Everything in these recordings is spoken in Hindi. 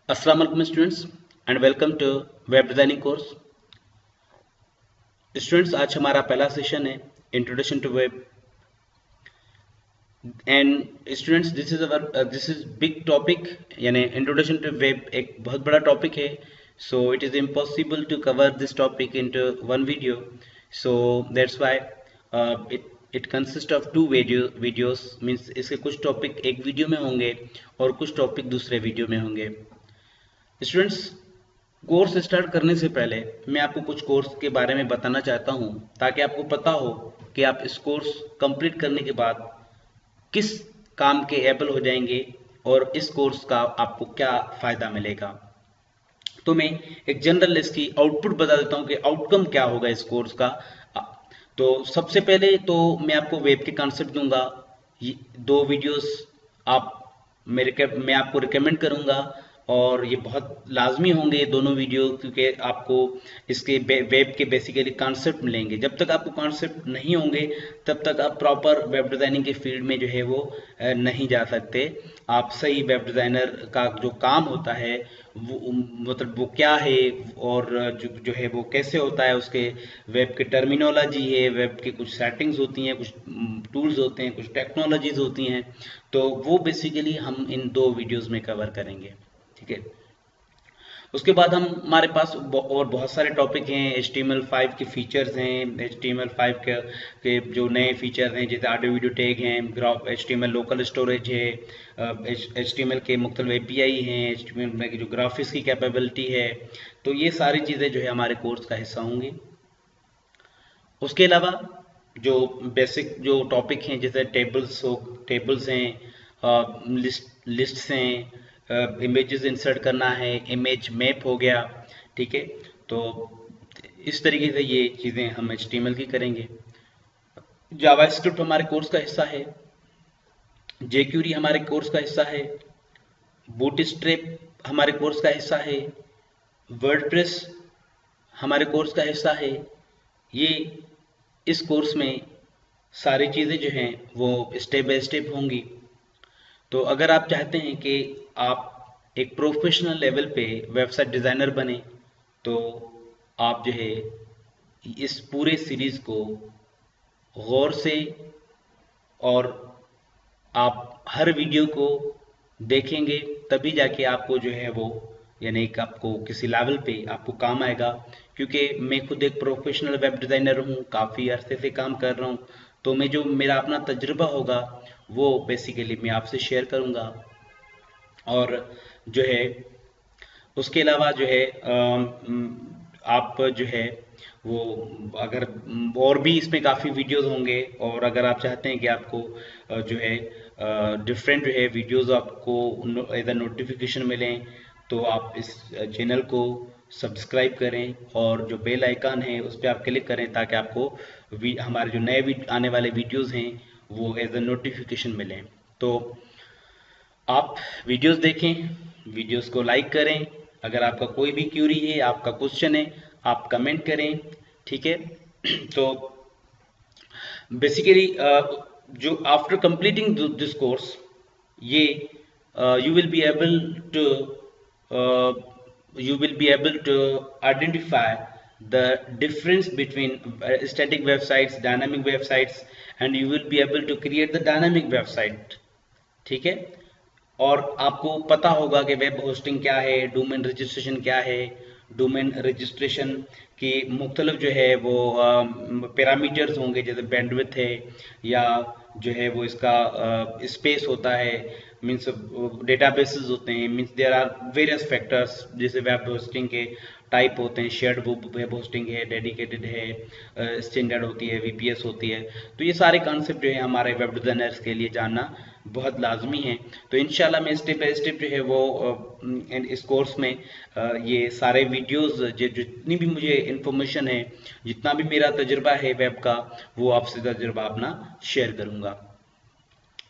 Assalamu alaikum students and welcome to web designing course. Students, आज हमारा पहला सेशन है introduction to web and students this is big topic यानी इंट्रोडक्शन टू वेब एक बहुत बड़ा टॉपिक है. So it is impossible to cover this topic into one video. So that's why it consist of two videos means इसके कुछ टॉपिक एक वीडियो में होंगे और कुछ टॉपिक दूसरे वीडियो में होंगे. स्टूडेंट्स, कोर्स स्टार्ट करने से पहले मैं आपको कुछ कोर्स के बारे में बताना चाहता हूं ताकि आपको पता हो कि आप इस कोर्स कंप्लीट करने के बाद किस काम के एबल हो जाएंगे और इस कोर्स का आपको क्या फायदा मिलेगा. तो मैं एक जनरल इसकी आउटपुट बता देता हूं कि आउटकम क्या होगा इस कोर्स का. तो सबसे पहले तो मैं आपको वेब के कॉन्सेप्ट दूंगा. दो वीडियोस आप मैं आपको रिकमेंड करूंगा और ये बहुत लाजमी होंगे ये दोनों वीडियो, क्योंकि आपको इसके वेब के बेसिकली कॉन्सेप्ट मिलेंगे. जब तक आपको कॉन्सेप्ट नहीं होंगे तब तक आप प्रॉपर वेब डिज़ाइनिंग के फील्ड में जो है वो नहीं जा सकते. आप सही वेब डिज़ाइनर का जो काम होता है वो मतलब वो क्या है और जो है वो कैसे होता है, उसके वेब के टर्मिनोलॉजी है, वेब के कुछ सेटिंग्स होती हैं, कुछ टूल्स होते हैं, कुछ टेक्नोलॉजीज होती हैं. तो वो बेसिकली हम इन दो वीडियोस में कवर करेंगे. ठीक है. उसके बाद हमारे पास और बहुत सारे टॉपिक हैं. HTML5 के फीचर्स हैं, HTML5 के जो नए फीचर हैं जैसे ऑडियो वीडियो टैग हैं, HTML लोकल स्टोरेज है, HTML के मुख्तलिफ API हैं, HTML में जो ग्राफिक्स की कैपेबिलिटी है. तो ये सारी चीज़ें जो है हमारे कोर्स का हिस्सा होंगी. उसके अलावा जो बेसिक जो टॉपिक हैं जैसे टेबल्स हैं, लिस्ट्स हैं, इमेजेस इंसर्ट करना है, इमेज मैप हो गया. ठीक है. तो इस तरीके से ये चीज़ें हम HTML की करेंगे. जावास्क्रिप्ट हमारे कोर्स का हिस्सा है, jQuery हमारे कोर्स का हिस्सा है, बूटस्ट्रैप हमारे कोर्स का हिस्सा है, वर्डप्रेस हमारे कोर्स का हिस्सा है. ये इस कोर्स में सारी चीज़ें जो हैं वो स्टेप बाय स्टेप होंगी. तो अगर आप चाहते हैं कि आप एक प्रोफेशनल लेवल पे वेबसाइट डिज़ाइनर बने तो आप जो है इस पूरे सीरीज़ को गौर से और आप हर वीडियो को देखेंगे तभी जाके आपको जो है वो यानी कि आपको किसी लेवल पे आपको काम आएगा. क्योंकि मैं खुद एक प्रोफेशनल वेब डिज़ाइनर हूँ, काफ़ी अरसे से काम कर रहा हूँ. तो मैं जो मेरा अपना तजुर्बा होगा वो बेसिकली मैं आपसे शेयर करूँगा. और जो है उसके अलावा जो है आप जो है वो अगर और भी इसमें काफ़ी वीडियोस होंगे और अगर आप चाहते हैं कि आपको जो है डिफरेंट जो है वीडियोस आपको एज अ नोटिफिकेशन मिलें तो आप इस चैनल को सब्सक्राइब करें और जो बेल आइकन है उस पर आप क्लिक करें ताकि आपको हमारे जो नए आने वाले वीडियोस हैं वो एज अ नोटिफिकेशन मिलें. तो आप वीडियोस देखें, वीडियोस को लाइक करें. अगर आपका कोई भी क्यूरी है, आपका क्वेश्चन है, आप कमेंट करें. ठीक है. तो बेसिकली जो आफ्टर कंप्लीटिंग दिस कोर्स ये you will be able to uh, you will be able to identify the difference between static websites, dynamic websites, and you will be able to create the dynamic website. ठीक है. और आपको पता होगा कि वेब होस्टिंग क्या है, डोमेन रजिस्ट्रेशन क्या है, डोमेन रजिस्ट्रेशन की मुख्तलिफ जो है वो पैरामीटर्स होंगे जैसे बैंडविड्थ है या जो है वो इसका स्पेस होता है, मीन्स डेटाबेसेस होते हैं, means there are various factors. जैसे वेब होस्टिंग के टाइप होते हैं, शेयर्ड वेब होस्टिंग है, डेडिकेटेड है, स्टैंडर्ड होती है, VPS होती है. तो ये सारे कॉन्सेप्ट जो है हमारे वेब डिज़ाइनर्स के लिए जानना बहुत लाजमी है. तो इंशाल्लाह मैं स्टेप बाय स्टेप जो है वो इस कोर्स में ये सारे वीडियोस जितनी भी मुझे इंफॉर्मेशन है, जितना भी मेरा तजुर्बा है वेब का, वो आपसे तजुर्बा अपना शेयर करूंगा.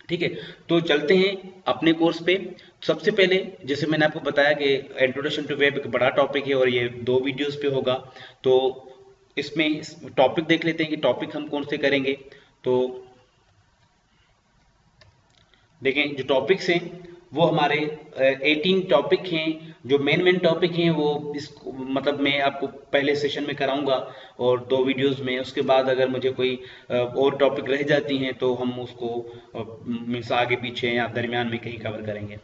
ठीक है. तो चलते हैं अपने कोर्स पे. सबसे पहले जैसे मैंने आपको बताया कि इंट्रोडक्शन टू वेब एक बड़ा टॉपिक है और ये दो वीडियोस पे होगा. तो इसमें टॉपिक देख लेते हैं कि टॉपिक हम कौन से करेंगे. तो देखें जो टॉपिक्स हैं वो हमारे 18 टॉपिक हैं जो मेन टॉपिक हैं वो इस मतलब मैं आपको पहले सेशन में कराऊंगा और 2 वीडियोस में। उसके बाद अगर मुझे कोई और टॉपिक रह जाती हैं तो हम उसको मीन्स आगे पीछे या दरमियान में कहीं कवर करेंगे।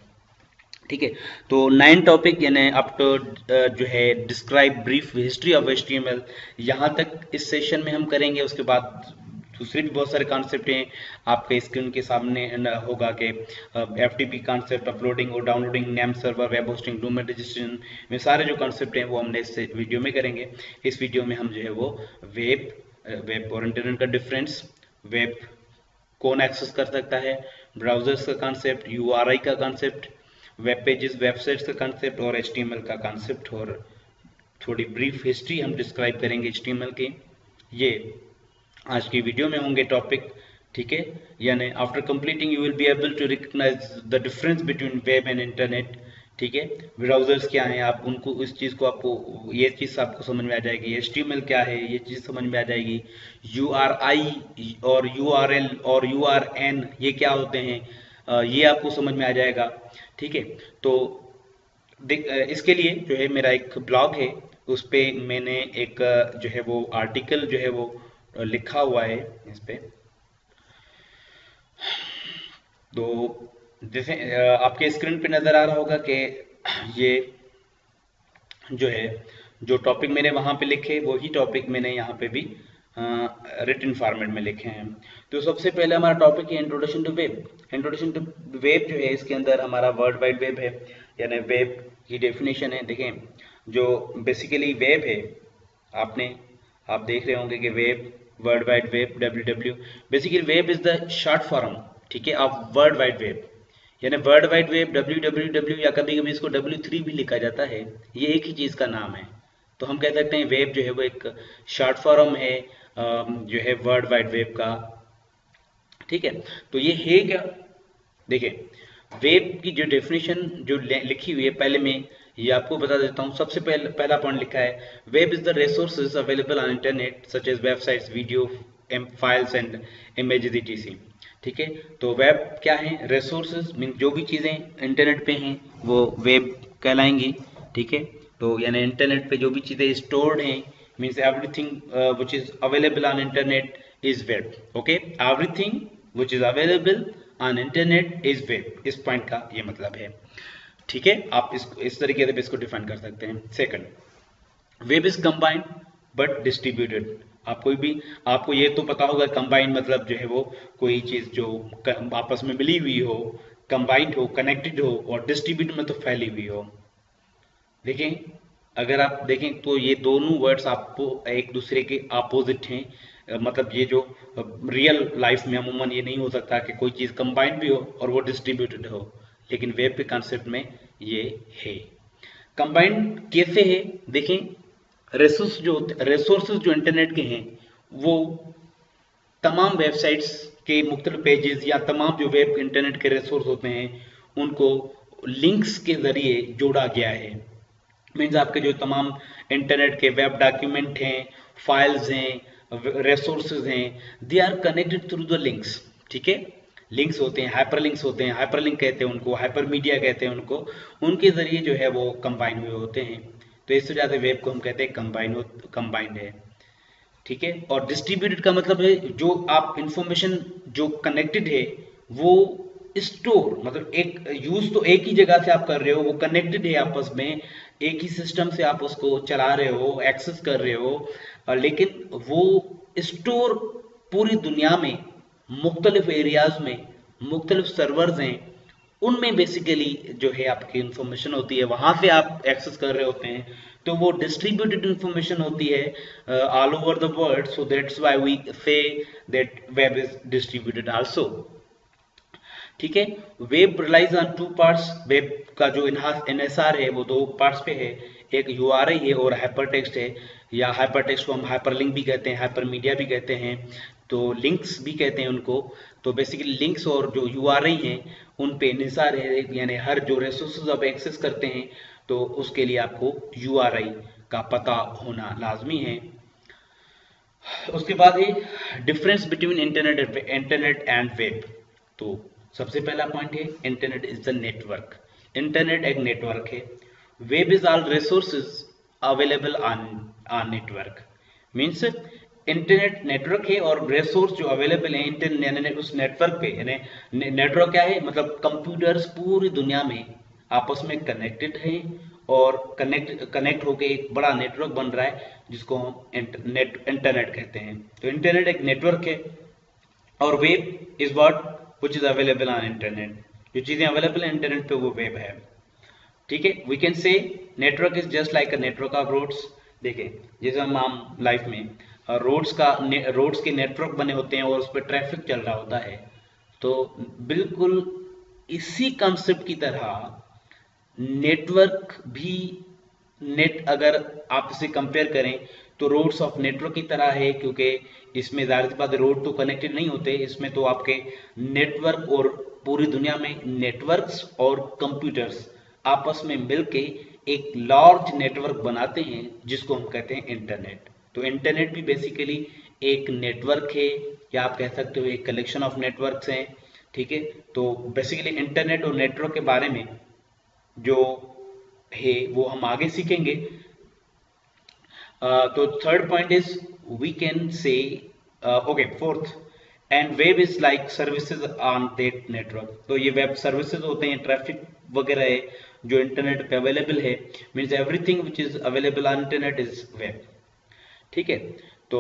ठीक है, तो 9 टॉपिक यानी अप टू जो है describe brief history of HTML, यहाँ तक इस सेशन में हम करेंगे। उसके बाद दूसरे भी बहुत सारे कॉन्सेप्ट हैं आपके स्क्रीन के सामने होगा कि FTP कॉन्सेप्ट, अपलोडिंग और downloading, name server, web hosting, domain registration, में सारे जो कॉन्सेप्ट हैं वो हमने इस वीडियो में करेंगे। इस वीडियो में हम जो है वो वेब और इंटरनेट का डिफरेंस, वेब कौन एक्सेस कर सकता है, ब्राउजर्स का कॉन्सेप्ट, URI का कॉन्सेप्ट, वेब पेजेस वेबसाइट्स का कॉन्सेप्ट और HTML का कॉन्सेप्ट, और थोड़ी ब्रीफ हिस्ट्री हम डिस्क्राइब करेंगे HTML की। ये आज की वीडियो में होंगे टॉपिक। ठीक है, यानी after completing you will be able to recognize the difference between web and internet. ठीक है, ब्राउजर्स क्या हैं, आप उनको इस चीज़ को आपको ये चीज़ आपको समझ में आ जाएगी। HTML क्या है ये चीज़ समझ में आ जाएगी। URI और URL और URN ये क्या होते हैं, ये आपको समझ में आ जाएगा। ठीक है, तो इसके लिए जो है मेरा एक ब्लॉग है, उस पे मैंने एक जो है वो आर्टिकल जो है वो लिखा हुआ है इस पे। तो जैसे आपके स्क्रीन पे नजर आ रहा होगा कि ये जो है जो टॉपिक मैंने वहां पे लिखे वही टॉपिक मैंने यहाँ पे भी रिटन फॉर्मेट में लिखे हैं। तो सबसे पहले हमारा टॉपिक है introduction to web. Introduction to web जो है इसके अंदर हमारा वर्ल्ड वाइड वेब है, यानी वेब की डेफिनेशन है। देखें, जो बेसिकली वेब है, आपने आप देख रहे होंगे कि web, world wide web, WW, basically web is the short form, ठीक है, ऑफ वर्ल्ड वाइड वेब। यानी वर्ल्ड वाइड वेब, WWW, या कभी कभी इसको W3 भी लिखा जाता है, ये एक ही चीज का नाम है। तो हम कह सकते हैं वेब जो है वो एक शॉर्ट फॉर्म है जो है वर्ल्ड वाइड वेब का। ठीक है, तो ये है क्या, देखिए वेब की जो डेफिनेशन जो लिखी हुई है, पहले मैं ये आपको बता देता हूँ। सबसे पहला पॉइंट लिखा है, web is the resources available on internet such as websites, video, files and images etc। ठीक है, तो वेब क्या है, रिसोर्सेज मीन जो भी चीजें इंटरनेट पे हैं वो वेब कहलाएंगी। ठीक है, तो यानी इंटरनेट पे जो भी चीजें स्टोर्ड हैं, means everything which is available on internet is web. Okay, everything which is available on internet is web, इस पॉइंट का ये मतलब है। ठीक है, आप इसको इस तरीके से इसको डिफाइन कर सकते हैं। Second, web is combined but distributed. आपको ये तो पता होगा कंबाइंड मतलब जो है वो कोई चीज जो आपस में मिली हुई हो, कंबाइंड हो, कनेक्टेड हो, और डिस्ट्रीब्यूट में तो फैली हुई हो। देखें, अगर आप देखें तो ये दोनों वर्ड्स आपको एक दूसरे के अपोजिट हैं। मतलब ये जो रियल लाइफ में अमूमन ये नहीं हो सकता कि कोई चीज कंबाइंड भी हो और वो डिस्ट्रीब्यूटेड हो, लेकिन वेब के कॉन्सेप्ट में ये है। कंबाइंड कैसे है, देखें, रिसोर्सेज जो इंटरनेट के हैं वो तमाम वेबसाइट्स के मुख्तलिफ पेजेस या तमाम जो वेब इंटरनेट के रिसोर्स होते हैं उनको लिंक्स के जरिए जोड़ा गया है। मीन्स आपके जो तमाम इंटरनेट के वेब डॉक्यूमेंट हैं, फाइल्स हैं, रिसोर्सेज हैं, they are connected through the links. ठीक है, लिंक्स होते हैं, हाइपर लिंक्स होते हैं, हाइपर लिंक कहते हैं उनको, हाइपर मीडिया कहते हैं उनको, उनके जरिए जो है वो कंबाइन हुए होते हैं। तो इस वजह से वेब को हम कहते हैं कंबाइंड है। ठीक है, और डिस्ट्रीब्यूटेड का मतलब है जो आप इंफॉर्मेशन जो कनेक्टेड है वो स्टोर, मतलब एक यूज तो एक ही जगह से आप कर रहे हो, वो कनेक्टेड है आपस में, एक ही सिस्टम से आप उसको चला रहे हो, एक्सेस कर रहे हो, लेकिन वो स्टोर पूरी दुनिया में मुख्तलिफ एरियाज में मुख्तलिफ सर्वर्स हैं, उनमें बेसिकली जो है आपकी इंफॉर्मेशन होती है, वहां से आप एक्सेस कर रहे होते हैं। तो वो डिस्ट्रीब्यूटेड इंफॉर्मेशन होती है all over the world, so that's why we say that web is distributed also. ठीक है, web relies on 2 parts. Web का जो इनहसार है वो 2 पार्ट्स पे है, एक URI है और हाइपरटेक्स्ट है, या हाइपरटेक्स्ट को हम हाइपरलिंक भी कहते हैं, हाइपर मीडिया भी कहते हैं, तो लिंक्स भी कहते हैं उनको। तो बेसिकली लिंक्स और जो URI हैं उन पे इनहसार है, यानी हर जो रिसोर्सेज आप एक्सेस करते हैं तो उसके लिए आपको URI का पता होना लाजमी है। उसके बाद है difference between internet and web. तो सबसे पहला पॉइंट है internet is the network. Internet एक नेटवर्क है Web is all resources available on network. Means internet network है और रिसोर्स जो अवेलेबल है इंटरनेट उस नेटवर्क पे, यानी नेटवर्क क्या है, मतलब कंप्यूटर्स पूरी दुनिया में आपस में कनेक्टेड हैं और कनेक्ट होके एक बड़ा नेटवर्क बन रहा है जिसको हम इंटरनेट कहते हैं। तो इंटरनेट एक नेटवर्क है और web is what which is available on internet. जो चीजें अवेलेबल है इंटरनेट पे वो वेब है। ठीक है, we can say network is just like a network of roads. देखिए जैसे हम आम लाइफ में रोड्स के नेटवर्क बने होते हैं और उस पर ट्रैफिक चल रहा होता है, तो बिल्कुल इसी कंसेप्ट की तरह नेटवर्क भी, नेट अगर आप इसे कंपेयर करें तो रोड्स ऑफ नेटवर्क की तरह है, क्योंकि इसमें जाहिर सी बात है रोड तो कनेक्टेड नहीं होते, इसमें तो आपके नेटवर्क और पूरी दुनिया में नेटवर्क्स और कंप्यूटर्स आपस में मिलके एक लार्ज नेटवर्क बनाते हैं जिसको हम कहते हैं इंटरनेट। तो इंटरनेट भी बेसिकली एक नेटवर्क है या आप कह सकते हो एक कलेक्शन ऑफ नेटवर्क्स हैं। ठीक है, तो बेसिकली इंटरनेट और नेटवर्क के बारे में जो है वो हम आगे सीखेंगे। तो third point is we can say okay fourth, and web is like services on that network. तो ये वेब सर्विसेज होते हैं, ट्रैफिक वगैरह है जो इंटरनेट पे अवेलेबल है, means everything which is available on internet is web. ठीक है, तो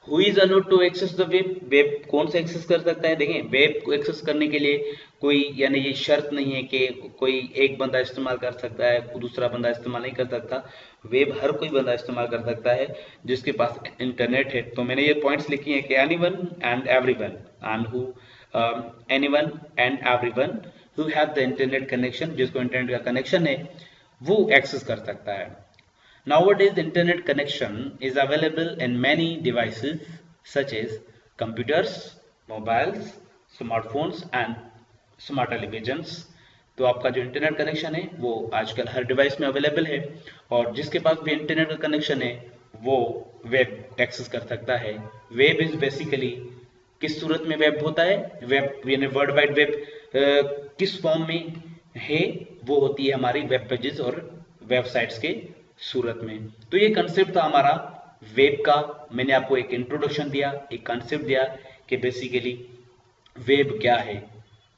who is allowed to access the web, web कौन सा एक्सेस कर सकता है। देखें वेब को एक्सेस करने के लिए कोई यानी ये शर्त नहीं है कि कोई एक बंदा इस्तेमाल कर सकता है दूसरा बंदा इस्तेमाल नहीं कर सकता। वेब हर कोई बंदा इस्तेमाल कर सकता है जिसके पास इंटरनेट है। तो मैंने ये पॉइंट्स लिखी हैं कि anyone and everyone and who anyone and everyone who have the internet connection, जिसको इंटरनेट का कनेक्शन है वो एक्सेस कर सकता है। Nowadays, internet connection is available in many devices such as computers, mobiles, smartphones and smart televisions। तो आपका जो इंटरनेट कनेक्शन है वो आजकल हर डिवाइस में अवेलेबल है और जिसके पास भी इंटरनेट का कनेक्शन है वो वेब एक्सेस कर सकता है। वेब इज बेसिकली किस सूरत में वेब होता है, वेब यानी वर्ल्ड वाइड वेब किस फॉर्म में है, वो होती है हमारी वेब पेजेस और वेबसाइट्स के सूरत में। तो ये कंसेप्ट था हमारा वेब का। मैंने आपको एक इंट्रोडक्शन दिया, एक कंसेप्ट दिया कि बेसिकली वेब क्या है।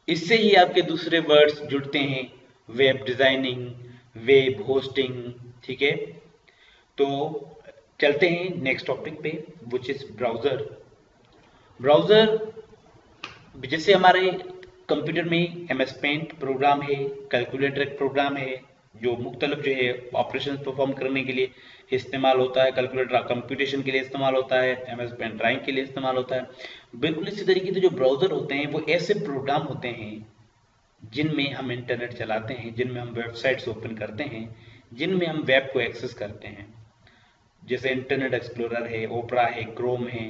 इससे ही आपके दूसरे वर्ड्स जुड़ते हैं, वेब डिजाइनिंग, वेब होस्टिंग। ठीक है, तो चलते हैं नेक्स्ट टॉपिक पे विच इज ब्राउजर। ब्राउजर जैसे हमारे कंप्यूटर में एमएस पेंट प्रोग्राम है, कैलकुलेटर एक प्रोग्राम है जो मुख्तलिफ जो है ऑपरेशन परफॉर्म करने के लिए इस्तेमाल होता है। कैलकुलेटर कंप्यूटेशन के लिए इस्तेमाल होता है, एमएस पेंट ड्राइंग के लिए इस्तेमाल होता है। बिल्कुल इसी तरीके से जो ब्राउजर होते हैं वो ऐसे प्रोग्राम होते हैं जिनमें हम इंटरनेट चलाते हैं, जिनमें हम वेबसाइट्स ओपन करते हैं, जिनमें हम वेब को एक्सेस करते हैं। जैसे इंटरनेट एक्सप्लोरर है, ओपरा है, क्रोम है,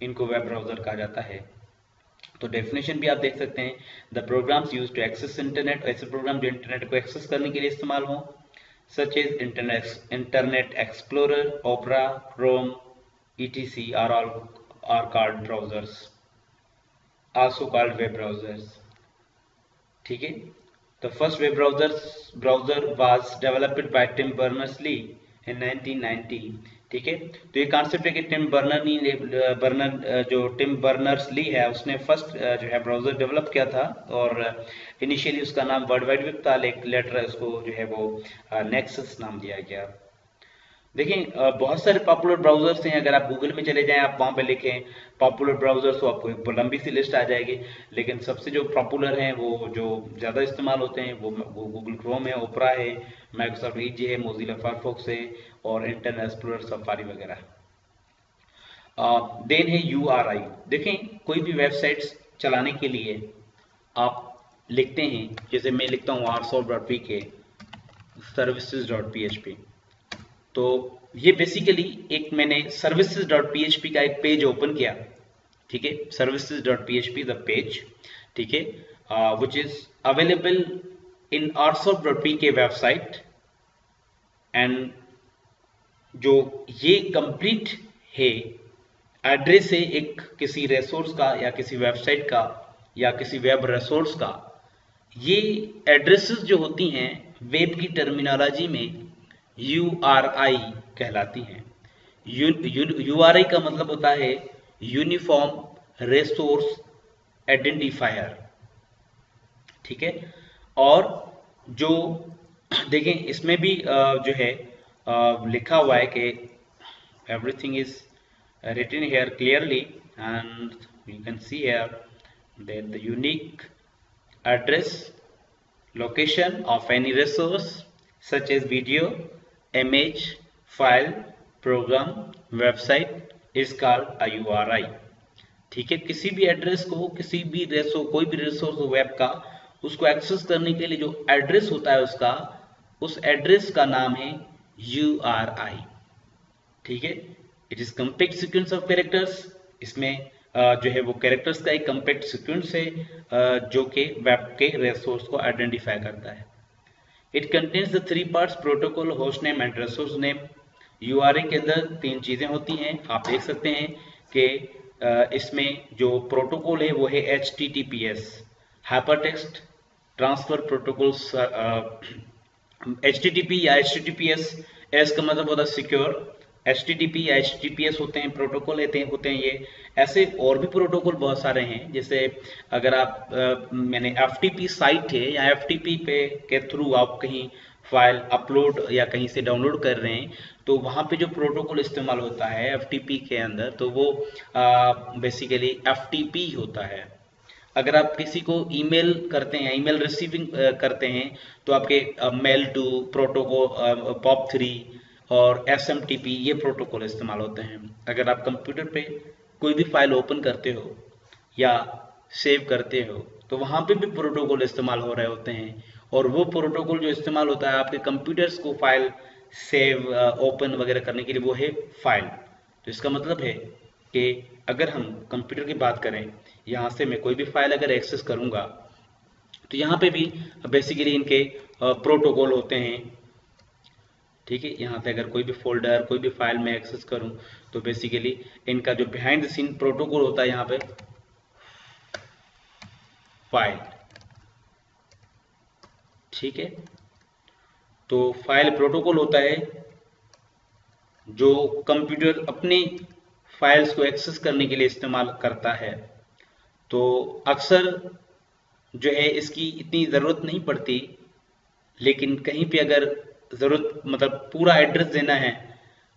इनको वेब ब्राउजर कहा जाता है। तो डेफिनेशन भी आप देख सकते हैं, the programs use to access internet, ऐसे प्रोग्राम जो इंटरनेट को एक्सेस करने के लिए इस्तेमाल हो, such as Internet Explorer, Opera, Chrome, etc are called browsers, also called web browsers। ठीक है, the first web browser was developed by Tim Berners-Lee in 1990। ठीक है, तो ये कॉन्सेप्ट है कि टिम बर्नर्स ली है उसने फर्स्ट जो है ब्राउजर डेवलप किया था और इनिशियली उसका नाम वर्ल्ड वाइड वेब था, लेटर उसको जो है वो नेक्सस नाम दिया गया। देखिए बहुत सारे पॉपुलर ब्राउजर्स हैं, अगर आप गूगल में चले जाएं आप वहां पे लिखें पॉपुलर ब्राउजर्स तो आपको एक लंबी सी लिस्ट आ जाएगी, लेकिन सबसे जो पॉपुलर हैं वो जो ज़्यादा इस्तेमाल होते हैं वो गूगल क्रोम है, ओपरा है, माइक्रोसॉफ्ट एज है, मोजिला फायरफॉक्स है और इंटरनेट एक्सप्लोरर, सफारी वगैरह। देन है URI। देखें कोई भी वेबसाइट्स चलाने के लिए आप लिखते हैं, जैसे मैं लिखता हूँ rsolve.pk services.php, तो ये बेसिकली एक मैंने services.php का एक पेज ओपन किया। ठीक है, services.php द पेज, ठीक है, विच is available in rsolve.pk website. And जो ये कंप्लीट है एड्रेस है एक किसी रिसोर्स का या किसी वेबसाइट का या किसी वेब रिसोर्स का, ये एड्रेसेस जो होती हैं वेब की टर्मिनोलॉजी में URI कहलाती हैं। URI का मतलब होता है यूनिफॉर्म रिसोर्स आइडेंटिफायर, ठीक है। और जो देखें इसमें भी जो है लिखा हुआ है कि everything is written here clearly, and you can see here that the unique address location of any resource such as video, image, file, program, website is called a URI। ठीक है, किसी भी एड्रेस को, किसी भी कोई भी रिसोर्स हो वेब का, उसको एक्सेस करने के लिए जो एड्रेस होता है उसका, उस एड्रेस का नाम है URI। ठीक है, it is compact sequence of characters. इसमें जो है वो कैरेक्टर्स का एक कम्पैक्ट सीक्वेंस है जो कि वेब के रिसोर्स को आइडेंटिफाई करता है। It contains the three parts, protocol, host name and resource name. URI के अंदर तीन चीजें होती हैं। आप देख सकते हैं कि इसमें जो प्रोटोकॉल है वो है HTTPS, hypertext transfer protocol. HTTP या HTTPS, एस का मतलब होता है सिक्योर, HTTP या HTTPS होते हैं प्रोटोकॉल होते हैं ये। ऐसे और भी प्रोटोकॉल बहुत सारे हैं, जैसे अगर आप मैंने FTP साइट है या FTP पे के थ्रू आप कहीं फाइल अपलोड या कहीं से डाउनलोड कर रहे हैं, तो वहाँ पे जो प्रोटोकॉल इस्तेमाल होता है FTP के अंदर, तो वो बेसिकली FTP होता है। अगर आप किसी को ईमेल करते हैं, ईमेल रिसीविंग करते हैं, तो आपके मेल टू प्रोटोकॉल, POP3 और SMTP ये प्रोटोकॉल इस्तेमाल होते हैं। अगर आप कंप्यूटर पे कोई भी फाइल ओपन करते हो या सेव करते हो, तो वहाँ पे भी प्रोटोकॉल इस्तेमाल हो रहे होते हैं, और वो प्रोटोकॉल जो इस्तेमाल होता है आपके कंप्यूटर्स को फाइल सेव ओपन वगैरह करने के लिए, वो है फाइल। तो इसका मतलब है कि अगर हम कंप्यूटर की बात करें, यहाँ से मैं कोई भी फाइल अगर एक्सेस करूँगा, तो यहाँ पे भी बेसिकली इनके प्रोटोकॉल होते हैं। ठीक है, यहाँ पे अगर कोई भी फोल्डर, कोई भी फाइल में एक्सेस करूँ, तो बेसिकली इनका जो बिहाइंड द सीन प्रोटोकॉल होता है यहाँ पे फाइल। ठीक है, तो फाइल प्रोटोकॉल होता है जो कंप्यूटर अपनी फाइल्स को एक्सेस करने के लिए इस्तेमाल करता है। तो अक्सर जो है इसकी इतनी ज़रूरत नहीं पड़ती, लेकिन कहीं पे अगर ज़रूरत मतलब पूरा एड्रेस देना है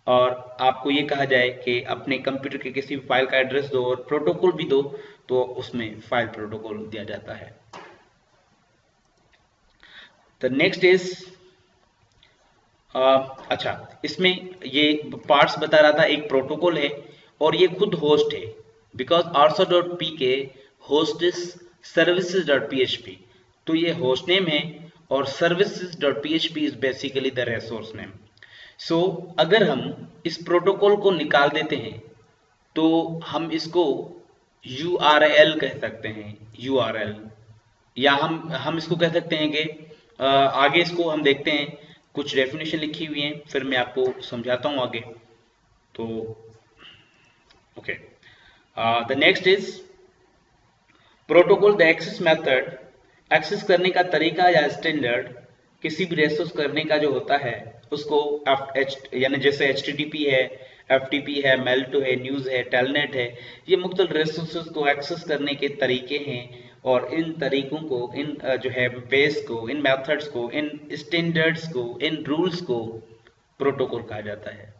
और आपको ये कहा जाए कि अपने कंप्यूटर के किसी भी फाइल का एड्रेस दो और प्रोटोकॉल भी दो, तो उसमें फाइल प्रोटोकॉल दिया जाता है। द नेक्स्ट इज अच्छा, इसमें ये पार्ट्स बता रहा था, एक प्रोटोकॉल है और ये खुद होस्ट है, because arsa.pk host is services.php। तो ये होस्ट नेम है और services.php is basically the resource name. So अगर हम इस प्रोटोकॉल को निकाल देते हैं तो हम इसको URL कह सकते हैं, URL, या हम इसको कह सकते हैं कि आगे इसको हम देखते हैं, कुछ डेफिनेशन लिखी हुई है, फिर मैं आपको समझाता हूं आगे। तो okay, the next is protocol. The access method, access करने का तरीका या स्टैंडर्ड, किसी भी रिसोर्स करने का जो होता है उसको यानी जैसे HTTP है, FTP है, मेल2 है, न्यूज है, टेलनेट है, ये मुख्तलिफ रिसोर्सेज को एक्सेस करने के तरीके हैं। और इन तरीकों को, इन जो है बेस को, इन मेथड्स को, इन स्टैंडर्ड्स को, इन रूल्स को प्रोटोकॉल कहा जाता है।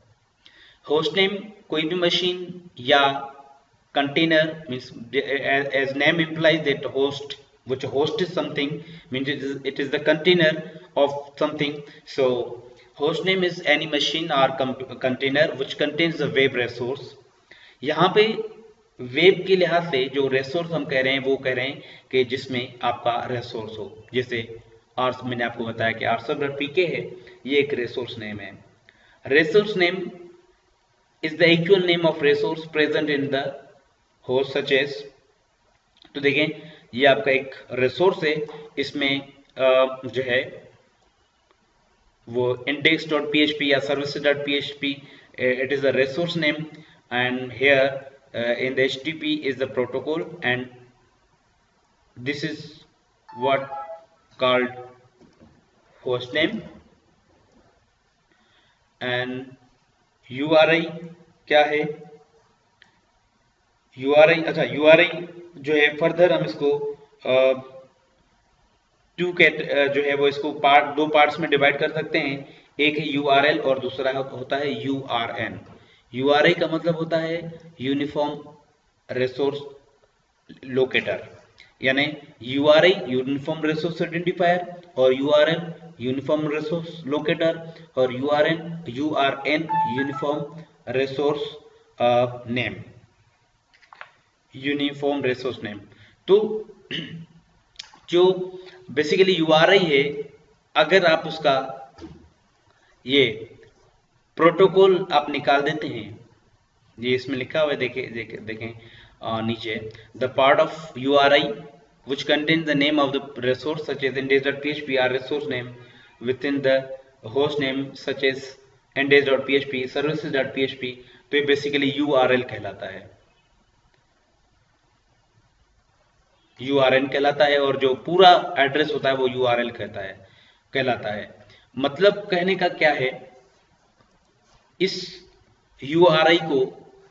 होस्ट नेम, कोई भी मशीन या container, means as name implies that host, which host is something, means it is the container of something. So host name is any machine or container which contains the web resource। यहाँ पे वेब के लिहाज से जो रिसोर्स हम कह रहे हैं वो कह रहे हैं कि जिसमें आपका रिसोर्स हो, जैसे मैंने आपको बताया कि arsa.pk है, ये एक रिसोर्स नेम है। Resource name is the equal name of resource present in the host such as. तो देखें, ये आपका एक रिसोर्स है, इसमें जो है वो index.php या services.php, it is a resource name, and here in the HTTP is the protocol, and this is what called hostname and URI क्या है, URI, अच्छा URI जो है फर्दर हम इसको जो है वो इसको दो पार्ट्स में डिवाइड कर सकते हैं। एक है URL और दूसरा होता है URN। URI का मतलब होता है यूनिफॉर्म रिसोर्स लोकेटर, यानी URI यूनिफॉर्म रिसोर्स आइडेंटिफायर और URL यूनिफॉर्म रिसोर्स लोकेटर और URN uniform resource name, uniform resource name. तो जो बेसिकली URI है, अगर आप उसका ये प्रोटोकॉल आप निकाल देते हैं, ये इसमें लिखा हुआ है, देखें नीचे, the part of URI which contains the name of the resource such as index.php or resource name within the host name such as index.php, services.php, तो ये बेसिकली URL कहलाता है, URN कहलाता है, और जो पूरा एड्रेस होता है वो URL कहलाता है। मतलब कहने का क्या है, इस URI को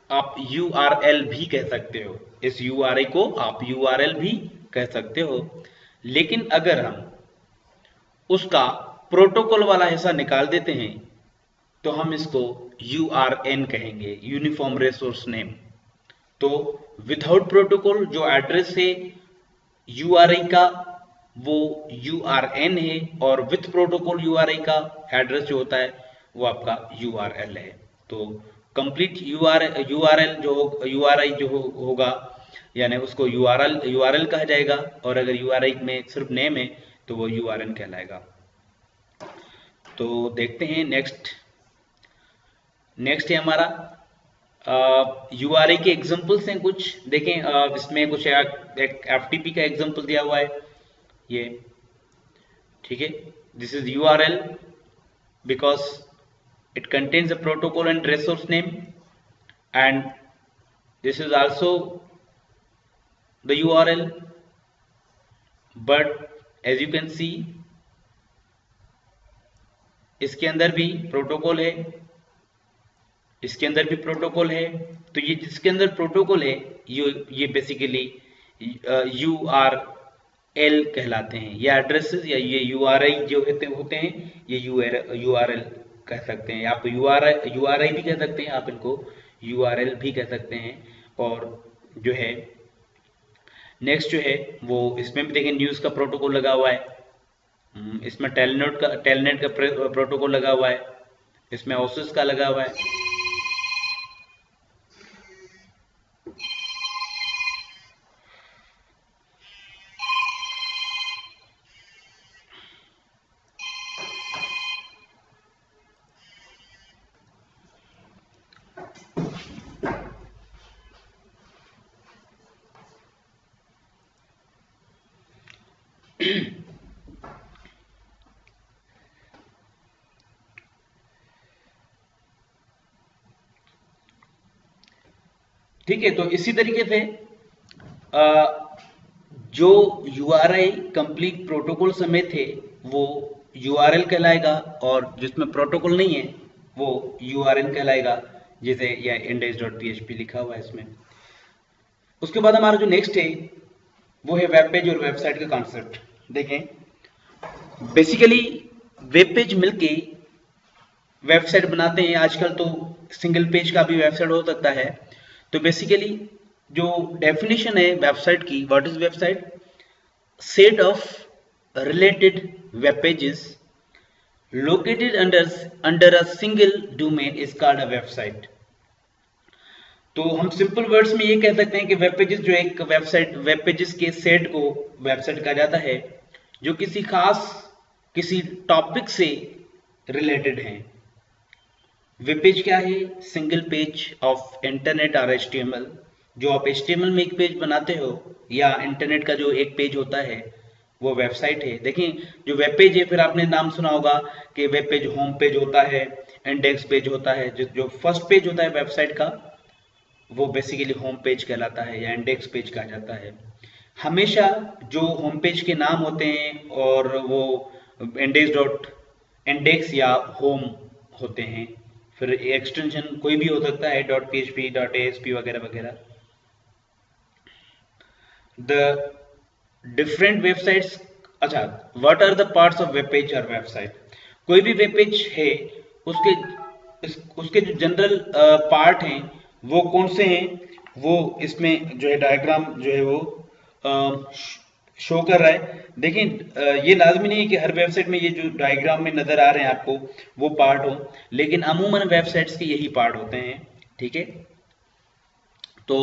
आप URL भी कह सकते हो, इस URI को आप URL भी कह सकते हो, लेकिन अगर हम उसका प्रोटोकॉल वाला हिस्सा निकाल देते हैं तो हम इसको URN कहेंगे, यूनिफॉर्म रिसोर्स नेम। तो विदाउट प्रोटोकॉल जो एड्रेस है URI का वो URN है, और विथ प्रोटोकॉल URI का एड्रेस जो होता है वो आपका URL है। तो कंप्लीट URL जो URI जो होगा, यानी उसको URL कहा जाएगा, और अगर URI में सिर्फ नेम है तो वो URN कहलाएगा। तो देखते हैं नेक्स्ट है हमारा URI के एग्जांपल्स हैं कुछ, देखें इसमें कुछ एक FTP का एग्जांपल दिया हुआ है, ये ठीक है। This is URL because it contains a protocol and resource name, and this is also the URL, but as you can see इसके अंदर भी प्रोटोकॉल है, इसके अंदर भी प्रोटोकॉल है। तो ये जिसके अंदर प्रोटोकॉल है ये बेसिकली URL कहलाते हैं, ये एड्रेसेस या ये URI जो होते हैं ये URL कह सकते हैं। आप URI भी कह सकते हैं, आप इनको URL भी कह सकते हैं। और जो है नेक्स्ट जो है वो इसमें भी देखें न्यूज़ का प्रोटोकॉल लगा हुआ है, इसमें टेलनेट का प्रोटोकॉल लगा हुआ है, इसमें ओसिस का लगा हुआ है। ठीक है, तो इसी तरीके से जो URI कंप्लीट प्रोटोकॉल समेत है वो URL कहलाएगा, और जिसमें प्रोटोकॉल नहीं है वो URN कहलाएगा, जैसे यह index.php लिखा हुआ है इसमें। उसके बाद हमारा जो नेक्स्ट है वो है वेब पेज और वेबसाइट का कॉन्सेप्ट। देखें बेसिकली वेब पेज मिलके वेबसाइट बनाते हैं, आजकल तो सिंगल पेज का भी वेबसाइट हो सकता है। तो बेसिकली जो डेफिनेशन है वेबसाइट की, what is website? Set of related web pages located under a single domain is called a website. तो हम सिंपल वर्ड्स में ये कह सकते हैं कि वेब पेजेस जो एक वेब पेजेस के सेट को वेबसाइट कहा जाता है, जो किसी टॉपिक से रिलेटेड हैं। वेब पेज क्या है? सिंगल पेज ऑफ इंटरनेट और HTML। जो आप HTML में एक पेज बनाते हो या इंटरनेट का जो एक पेज होता है वो वेबसाइट है। देखिए जो वेब पेज है, फिर आपने नाम सुना होगा कि वेब पेज होम पेज होता है, इंडेक्स पेज होता है। जो फर्स्ट पेज होता है वेबसाइट का वो बेसिकली होम पेज कहलाता है या इंडेक्स पेज कहा जाता है। हमेशा जो होम पेज के नाम होते हैं और वो इंडेक्स या होम होते हैं, फिर एक्सटेंशन कोई भी हो सकता है, डॉट php डॉट asp वगैरह वगैरह। द डिफरेंट वेबसाइट्स, अच्छा, what are the parts of web page और वेबसाइट? कोई भी वेब पेज है, उसके उसके जो जनरल पार्ट हैं वो कौन से हैं, वो इसमें जो है डायग्राम जो है वो शो कर रहा है। देखिए ये लाजमी नहीं है कि हर वेबसाइट में ये जो डायग्राम में नजर आ रहे हैं आपको वो पार्ट हो, लेकिन अमूमन वेबसाइट्स के यही पार्ट होते हैं, ठीक है। तो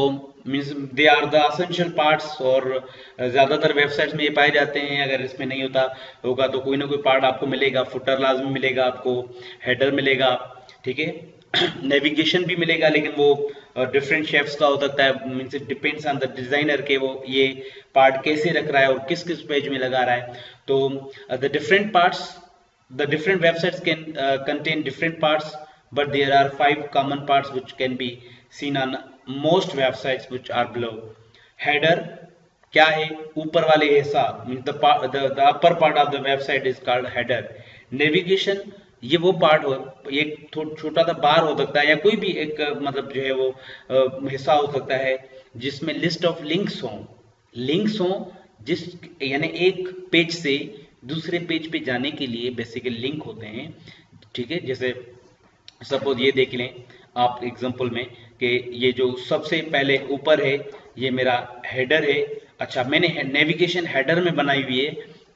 means they are the essential parts, और ज्यादातर वेबसाइट्स में ये पाए जाते हैं। अगर इसमें नहीं होगा तो कोई ना कोई पार्ट आपको मिलेगा, फुटर लाजमी मिलेगा आपको, हेडर मिलेगा, ठीक है। नेविगेशन भी मिलेगा, लेकिन वो डिफरेंट शेप्स का हो सकता है, means it depends on the designer के वो ये पार्ट कैसे रख रहा है और किस किस पेज में लगा रहा है। तो the different parts, the different websites can contain different parts, but there are 5 common parts which can be seen on most websites which are below. Header क्या है? ऊपर वाले हिस्सा, means the upper part of the website is called header. Navigation, ये वो पार्ट हो, एक छोटा सा बार हो सकता है या कोई भी एक मतलब जो है वो हिस्सा हो सकता है जिसमें लिस्ट ऑफ लिंक्स हो, जिस यानी एक पेज से दूसरे पेज पे जाने के लिए बेसिकली लिंक होते हैं, ठीक है। जैसे सपोज ये देख लें आप एग्जांपल में कि ये जो सबसे पहले ऊपर है ये मेरा हेडर है। अच्छा, मैंने नेविगेशन हेडर में बनाई हुई है,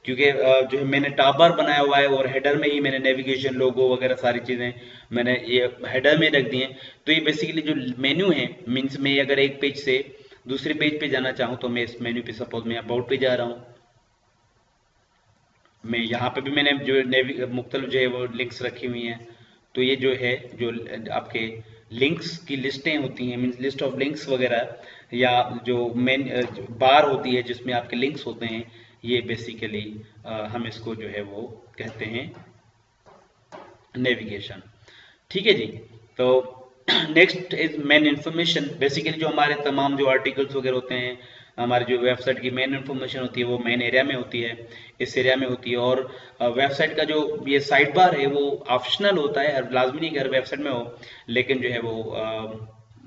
क्योंकि जो है मैंने टॉप बार बनाया हुआ है और हेडर में ही मैंने नेविगेशन लोगो वगैरह सारी चीजें मैंने ये हेडर में रख दी हैं। तो ये बेसिकली जो मेन्यू है, मीन्स मैं अगर एक पेज से दूसरे पेज पे जाना चाहूँ तो मैं इस मेन्यू पे, सपोज मैं अबाउट पे जा रहा हूँ, मैं यहाँ पे भी मैंने जो मुख्तलिफ जो है वो लिंक्स रखी हुई हैं। तो ये जो है जो आपके लिंक्स की लिस्टें होती हैं, मीन्स लिस्ट ऑफ लिंक्स वगैरह, या जो मेन बार होती है जिसमें आपके लिंक्स होते हैं, ये बेसिकली हम इसको जो है वो कहते हैं नेविगेशन, ठीक है जी। तो next is main information. Basically जो हमारे तमाम जो आर्टिकल्स वगैरह होते हैं, हमारी जो वेबसाइट की मेन इंफॉर्मेशन होती है वो मेन एरिया में होती है, इस एरिया में होती है। और वेबसाइट का जो ये साइड बार है वो ऑप्शनल होता है, लाजमी नहीं कि हर वेबसाइट में हो, लेकिन जो है वो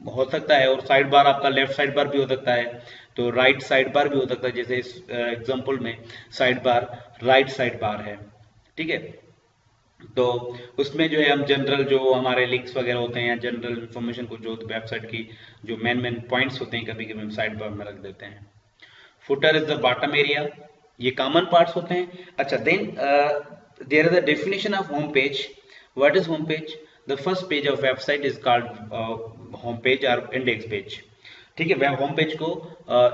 हो सकता है। और साइड बार आपका लेफ्ट साइड बार भी हो सकता है, तो राइट साइड बार भी हो सकता है। जैसे इस एग्जांपल में side bar right side bar है, ठीक है। तो उसमें जो है हम जनरल जो हमारे लिंक्स वगैरह होते हैं या जनरल इंफॉर्मेशन को, जो वेबसाइट की जो मेन पॉइंट्स होते हैं, कभी कभी हम साइड बार में रख देते हैं। Footer is the bottom area, ये कॉमन पार्ट्स होते हैं। अच्छा, then there is the definition of home page. What is home page? The first page of website is called home page और इंडेक्स पेज, ठीक है। होम पेज को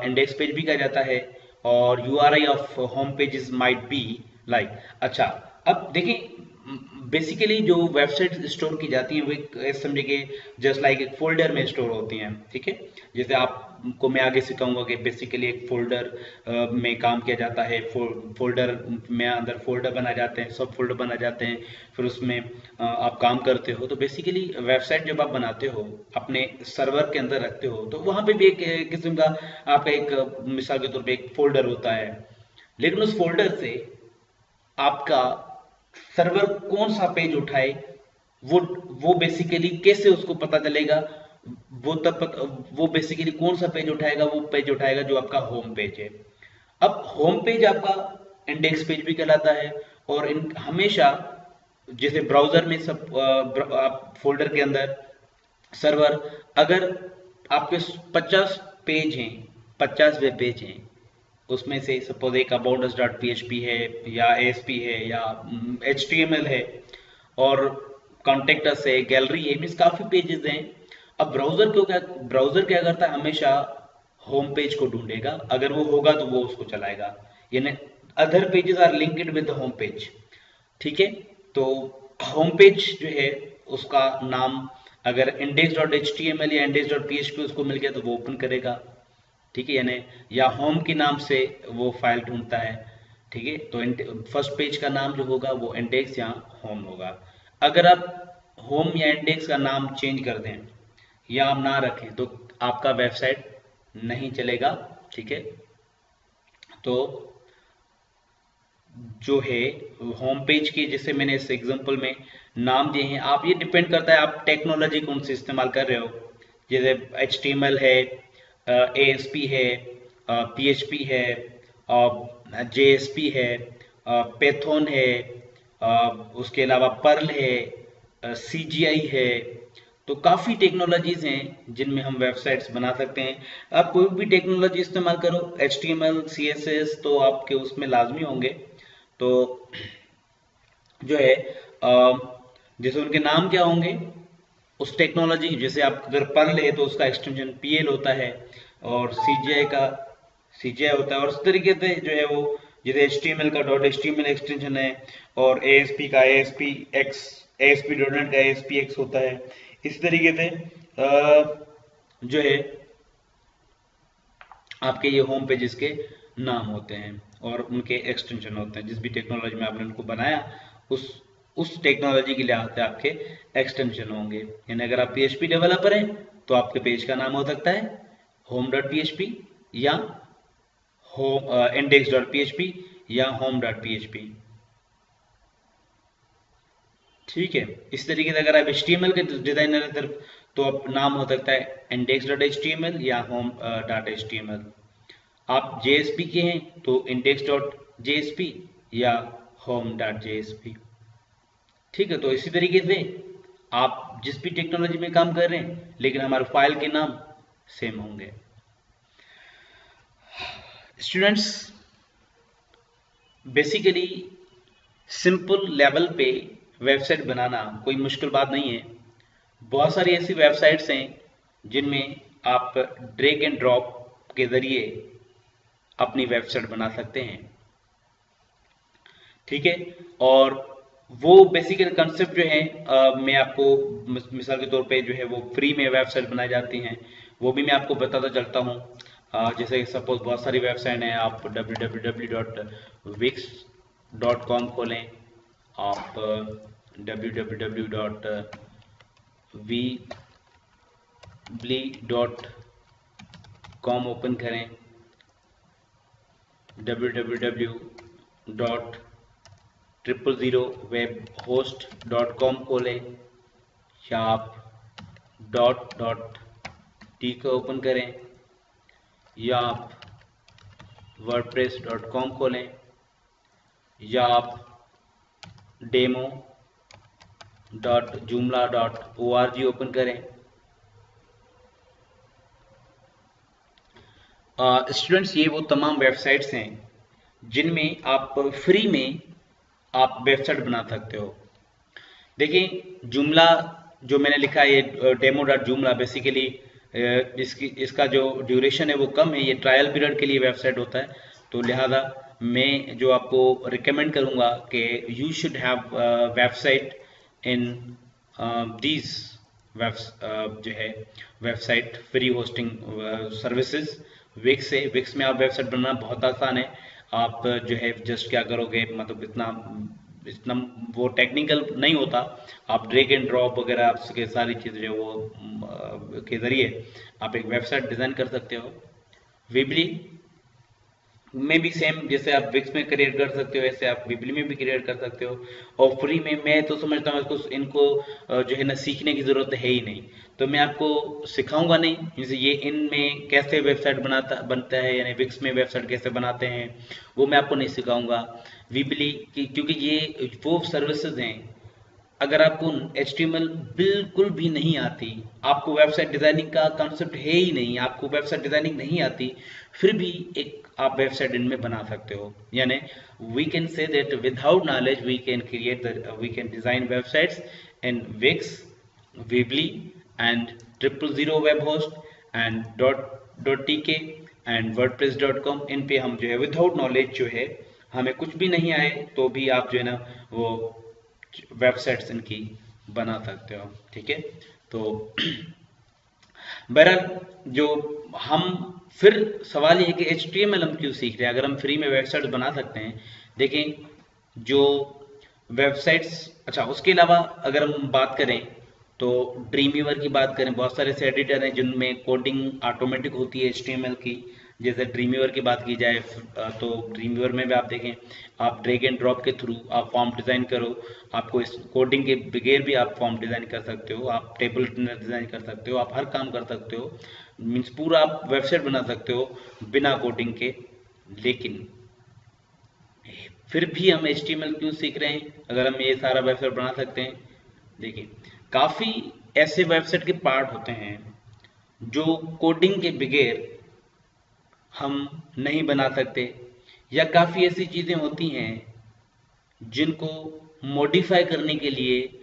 इंडेक्स पेज भी कहा जाता है, और URI of home pages might be like. अच्छा, अब देखिए बेसिकली जो वेबसाइट स्टोर की जाती हैं वो एक समझे कि जस्ट लाइक एक फोल्डर में स्टोर होती हैं, ठीक है। जैसे आपको मैं आगे सिखाऊंगा कि बेसिकली एक फोल्डर में काम किया जाता है, फोल्डर में अंदर फोल्डर बना जाते हैं, सब फोल्डर बना जाते हैं, फिर उसमें आप काम करते हो। तो बेसिकली वेबसाइट जब आप बनाते हो अपने सर्वर के अंदर रखते हो, तो वहां पे भी एक किस्म का आपका एक मिसाल के तौर पे एक फोल्डर होता है, लेकिन उस फोल्डर से आपका सर्वर कौन सा पेज उठाए, वो बेसिकली कैसे उसको पता चलेगा? वो बेसिकली कौन सा पेज उठाएगा? वो पेज उठाएगा जो आपका होम पेज है। अब होम पेज आपका इंडेक्स पेज भी कहलाता है, और हमेशा जैसे ब्राउजर में सब आप फोल्डर के अंदर सर्वर, अगर आपके 50 पेज हैं, 50 वेब पेज हैं, उसमें से सपोज एक अबाउट डॉट php है या asp है या html है, और कॉन्टेक्ट अस है, गैलरी है, मीन्स काफी पेजेस हैं। अब ब्राउजर क्या करता है? हमेशा होम पेज को ढूंढेगा, अगर वो होगा तो वो उसको चलाएगा, यानी other pages are linked with home page, ठीक है। तो होम पेज जो है उसका नाम अगर index डॉट html या index डॉट php उसको मिल गया तो वो ओपन करेगा, ठीक है, यानी या होम के नाम से वो फाइल ढूंढता है, ठीक है। तो फर्स्ट पेज का नाम जो होगा वो इंडेक्स या होम होगा। अगर आप होम या इंडेक्स का नाम चेंज कर दें या आप ना रखें तो आपका वेबसाइट नहीं चलेगा, ठीक है। तो जो है होम पेज के, जैसे मैंने इस एग्जांपल में नाम दिए हैं, आप ये डिपेंड करता है आप टेक्नोलॉजी कौन सी इस्तेमाल कर रहे हो। जैसे HTML है, ASP है, PHP है, JSP है, पैथन है, उसके अलावा पर्ल है, CGI है। तो काफ़ी टेक्नोलॉजीज हैं जिनमें हम वेबसाइट्स बना सकते हैं। आप कोई भी टेक्नोलॉजी इस्तेमाल करो, HTML CSS तो आपके उसमें लाजमी होंगे। तो जो है जैसे उनके नाम क्या होंगे उस टेक्नोलॉजी, जैसे आप अगर पर्ल है तो उसका एक्सटेंशन PL होता है, और CGI का CGI होता है, और उस तरीके से जो है वो जैसे HTML का .html एक्सटेंशन है, और ASP का ASPX, ASP.NET का ASPX होता है। इस तरीके से जो है आपके ये होम पेजेस के नाम होते हैं और उनके एक्सटेंशन होते हैं। जिस भी टेक्नोलॉजी में आपने उनको बनाया उस टेक्नोलॉजी के लिए आपके एक्सटेंशन होंगे। यानी अगर आप PHP डेवलपर हैं तो आपके पेज का नाम हो सकता है home.php या home index.php या home.php। ठीक है, इस तरीके से अगर आप HTML के डिजाइनर हैं तो आप नाम हो सकता है index.html या home.html। आप JSP के हैं तो index.jsp या home.jsp। ठीक है, तो इसी तरीके से आप जिस भी टेक्नोलॉजी में काम कर रहे हैं लेकिन हमारे फाइल के नाम सेम होंगे। स्टूडेंट्स, बेसिकली सिंपल लेवल पे वेबसाइट बनाना कोई मुश्किल बात नहीं है। बहुत सारी ऐसी वेबसाइट्स हैं जिनमें आप ड्रैग एंड ड्रॉप के जरिए अपनी वेबसाइट बना सकते हैं। ठीक है, और वो बेसिकली कंसेप्ट जो है मैं आपको मिसाल के तौर पे जो है वो फ्री में वेबसाइट बनाई जाती हैं वो भी मैं आपको बताता चलता हूँ। जैसे सपोज बहुत सारी वेबसाइट हैं, आप www.wix.com खोलें, आप www.weebly.com ओपन करें, www.000webhost.com खोलें, या आप .t को ओपन करें, या आप wordpress.com खोलें, या आप demo.joomla.org ओपन करें। स्टूडेंट्स, ये वो तमाम वेबसाइट्स हैं जिनमें आप फ्री में आप वेबसाइट बना सकते हो। देखिए, जुमला जो मैंने लिखा है ये demo.joomla बेसिकली इसका जो ड्यूरेशन है वो कम है, ये ट्रायल पीरियड के लिए वेबसाइट होता है। तो लिहाजा मैं जो आपको रिकमेंड करूंगा कि you should have website in these जो है website free hosting services. Wix है, विक्स में आप वेबसाइट बनाना बहुत आसान है। आप जो है जस्ट क्या करोगे, मतलब इतना वो टेक्निकल नहीं होता। आप ड्रैग एंड ड्रॉप वगैरह आपके सारी चीज़ें वो के जरिए आप एक वेबसाइट डिज़ाइन कर सकते हो। विबली में भी सेम, जैसे आप विक्स में क्रिएट कर सकते हो वैसे आप विबली में भी क्रिएट कर सकते हो। और फ्री में मैं तो समझता हूँ इनको जो है ना सीखने की ज़रूरत है ही नहीं, तो मैं आपको सिखाऊंगा नहीं। जैसे ये इनमें कैसे वेबसाइट बनता है, यानी विक्स में वेबसाइट कैसे बनाते हैं वो मैं आपको नहीं सिखाऊंगा। विबली की, क्योंकि ये वो सर्विसेज हैं, अगर आपको HTML बिल्कुल भी नहीं आती, आपको वेबसाइट डिजाइनिंग का कॉन्सेप्ट है ही नहीं, आपको वेबसाइट डिजाइनिंग नहीं आती, फिर भी एक आप वेबसाइट इनमें बना सकते हो। यानी we can say that without knowledge we can design websites in Wix, Weebly and 000 web host and .tk and wordpress.com। इन पे हम जो है विदाउट नॉलेज जो है, हमें कुछ भी नहीं आए तो भी आप जो है ना वो वेबसाइट्स इनकी बना सकते हो। ठीक है, तो बहरहाल जो हम फिर सवाल ये है कि HTML हम क्यों सीख रहे हैं अगर हम फ्री में वेबसाइट्स बना सकते हैं। देखें, जो वेबसाइट्स, अच्छा उसके अलावा अगर हम बात करें तो ड्रीमवीवर की बात करें, बहुत सारे ऐसे एडिटर हैं जिनमें कोडिंग ऑटोमेटिक होती है HTML की, जैसे ड्रीमवीवर की बात की जाए तो ड्रीमवीवर में भी आप देखें, आप ड्रैग एंड ड्रॉप के थ्रू आप फॉर्म डिज़ाइन करो, आपको इस कोडिंग के बगैर भी आप फॉर्म डिज़ाइन कर सकते हो, आप टेबल डिज़ाइन कर सकते हो, आप हर काम कर सकते हो, मीन्स पूरा आप वेबसाइट बना सकते हो बिना कोडिंग के। लेकिन फिर भी हम HTML क्यों सीख रहे हैं अगर हम ये सारा वेबसाइट बना सकते हैं? देखिए, काफ़ी ऐसे वेबसाइट के पार्ट होते हैं जो कोडिंग के बगैर हम नहीं बना सकते, या काफ़ी ऐसी चीज़ें होती हैं जिनको मॉडिफाई करने के लिए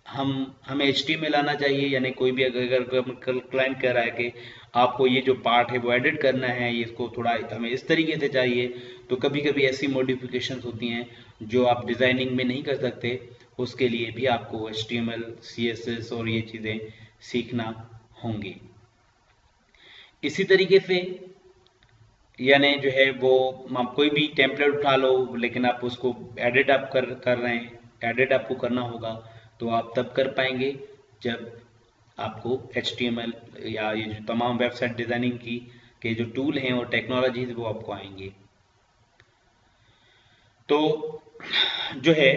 हमें HTML आना चाहिए। यानी कोई भी अगर क्लाइंट कह रहा है कि आपको ये जो पार्ट है वो एडिट करना है, ये इसको थोड़ा हमें इस तरीके से चाहिए, तो कभी कभी ऐसी मॉडिफिकेशंस होती हैं जो आप डिज़ाइनिंग में नहीं कर सकते, उसके लिए भी आपको HTML, CSS और ये चीज़ें सीखना होंगी। इसी तरीके से यानी जो है वो आप कोई भी टेम्पलेट उठा लो, लेकिन आप उसको एडिट आप कर रहे हैं, एडिट आपको करना होगा, तो आप तब कर पाएंगे जब आपको HTML या ये जो तमाम वेबसाइट डिज़ाइनिंग की के जो टूल हैं और टेक्नोलॉजीज वो आपको आएंगे। तो जो है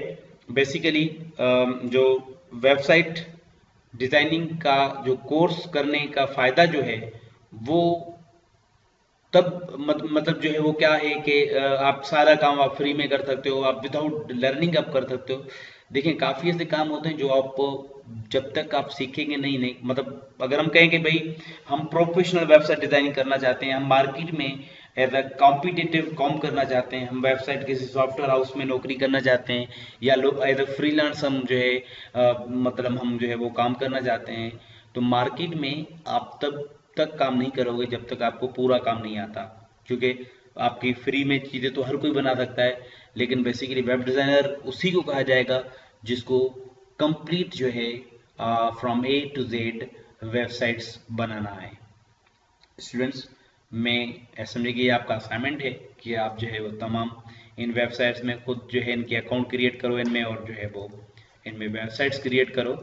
बेसिकली जो वेबसाइट डिज़ाइनिंग का जो कोर्स करने का फ़ायदा जो है वो तब मतलब जो है वो क्या है कि आप सारा काम आप फ्री में कर सकते हो, आप विदाउट लर्निंग आप कर सकते हो। देखिए, काफ़ी ऐसे काम होते हैं जो आप जब तक आप सीखेंगे नहीं मतलब अगर हम कहें कि भाई हम प्रोफेशनल वेबसाइट डिजाइनिंग करना चाहते हैं, हम मार्केट में एज अ कॉम्पिटिटिव काम करना चाहते हैं, हम वेबसाइट किसी सॉफ्टवेयर हाउस में नौकरी करना चाहते हैं, या लोग एज अ फ्रीलांस हम जो है मतलब हम जो है वो काम करना चाहते हैं, तो मार्केट में आप तब तक काम नहीं करोगे जब तक आपको पूरा काम नहीं आता। क्योंकि आपकी फ्री में चीज़ें तो हर कोई बना सकता है, लेकिन बेसिकली वेब डिज़ाइनर उसी को कहा जाएगा जिसको कंप्लीट जो है from A to Z websites बनाना है। स्टूडेंट्स, मैं समझिए कि आपका असाइनमेंट है कि आप जो है वो तमाम इन वेबसाइट्स में खुद जो है इनके अकाउंट क्रिएट करो इनमें, और जो है वो इनमें वेबसाइट्स क्रिएट करो,